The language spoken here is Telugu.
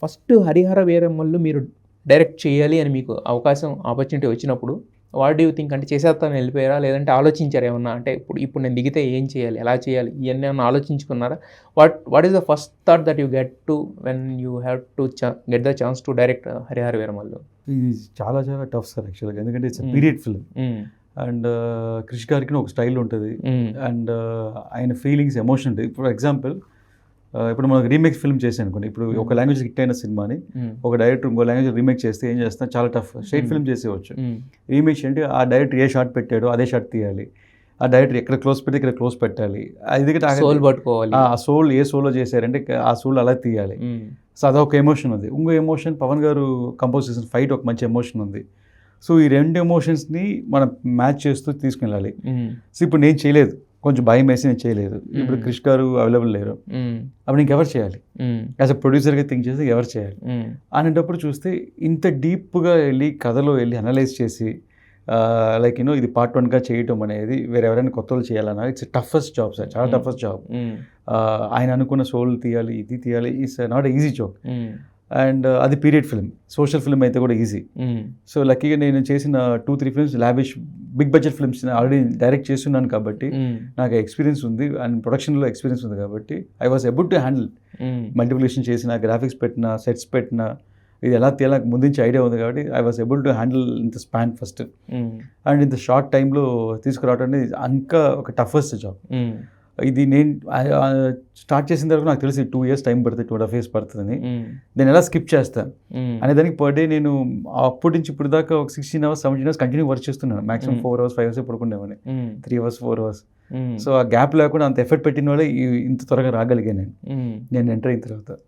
ఫస్ట్ 'హరిహర వీరమ్మలు' మీరు డైరెక్ట్ చేయాలి అని మీకు ఆపర్చునిటీ వచ్చినప్పుడు వాట్ డు యూ థింక్? అంటే చేసేద్దామని వెళ్ళిపోయారా? లేదంటే ఆలోచించారా ఏమన్నా? అంటే ఇప్పుడు నేను దిగితే ఏం చేయాలి? ఎలా చేయాలి? ఇయన్నీ ఏమన్నా ఆలోచించుకున్నారా? What is the first thought that you get to when you have to get the chance to direct 'Harihara Veeramallu'? ఇది చాలా చాలా టఫ్ సార్ యాక్చువల్గా, ఎందుకంటే it's period film and Krish గారికి ఒక స్టైల్ ఉంటుంది అండ్ ఆయన ఫీలింగ్స్, ఎమోషన్ ఉంటుంది. ఫర్ ఎగ్జాంపుల్ ఇప్పుడు మనకు రీమేక్ ఫిల్మ్ చేసి అనుకోండి, ఇప్పుడు ఒక లాంగ్వేజ్ హిట్ అయిన సినిమాని ఒక డైరెక్టర్ ఇంకో లాంగ్వేజ్ రీమేక్ చేస్తే ఏం చేస్తా, చాలా టఫ్. స్ట్రైట్ ఫిల్మ్ చేసేవచ్చు. రీమేక్ అంటే ఆ డైరెక్టర్ ఏ షాట్ పెట్టాడో అదే షాట్ తీయాలి, ఆ డైరెక్టర్ ఎక్కడ క్లోజ్ పెడితే ఇక్కడ క్లోజ్ పెట్టాలి, ఎందుకంటే సోల్ పట్టుకోవాలి, ఆ సోల్ ఏ సోలో చేశారంటే ఆ సోల్ అలా తీయాలి. సో అదొక ఎమోషన్ ఉంది. ఇంకో ఎమోషన్ పవన్ గారు కంపోజ్ చేసిన ఫైట్ ఒక మంచి ఎమోషన్ ఉంది. సో ఈ రెండు ఎమోషన్స్ని మనం మ్యాచ్ చేస్తూ తీసుకెళ్ళాలి. సో ఇప్పుడు నేను చేయలేదు, కొంచెం భయం వేసి నేను చేయలేదు. ఇప్పుడు క్రిష్ గారు అవైలబుల్ లేరు, అప్పుడు ఇంకెవరు చేయాలి? యాజ్ అ ప్రొడ్యూసర్గా థింక్ చేసి ఎవరు చేయాలి అనేటప్పుడు చూస్తే ఇంత డీప్గా వెళ్ళి కథలో వెళ్ళి అనలైజ్ చేసి లైక్ ఇది పార్ట్ 1గా చేయటం అనేది వేరెవరైనా కొత్త వాళ్ళు చేయాలన్నా ఇట్స్ టఫెస్ట్ జాబ్ సార్, చాలా టఫెస్ట్ జాబ్. ఆయన అనుకున్న సోల్ తీయాలి, ఇది తీయాలి, it's not easy job. And అది పీరియడ్ ఫిల్మ్, సోషల్ ఫిల్మ్ అయితే కూడా ఈజీ. సో లక్కీగా నేను చేసిన 2-3 films lavish big budget films already direct చేస్తున్నాను కాబట్టి నాకు ఎక్స్పీరియన్స్ ఉంది అండ్ ప్రొడక్షన్లో ఎక్స్పీరియన్స్ ఉంది కాబట్టి I was able to handle. Multiplication చేసిన, గ్రాఫిక్స్ పెట్టిన, సెట్స్ పెట్టిన, ఇది ఎలా తీయాలి ముందు నుంచి ఐడియా ఉంది కాబట్టి I was able to handle ఇంత స్పాన్ ఫస్ట్. అండ్ ఇంత షార్ట్ టైంలో తీసుకురావడం అనేది ఇంకా ఒక టఫెస్ట్ జాబ్. ఇది నేను స్టార్ట్ చేసిన తర్వాత నాకు తెలిసి 2 years టైం పడుతుంది, 2.5 years పడుతుందని. నేను ఎలా స్కిప్ చేస్తాను అనే దానికి పర్ డే నేను అప్పటి నుంచి ఇప్పుడు దాకా ఒక 16 hours 17 hours కంటిన్యూ వర్క్ చేస్తున్నాను. Maximum 4 hours 5 hours పడుకునేవాడిని, 3 hours 4 hours. So ఆ గ్యాప్ లేకుండా అంత ఎఫర్ట్ పెట్టిన వాళ్ళే ఇంత త్వరగా రాగలిగాను నేను ఎంటర్ అయిన తర్వాత.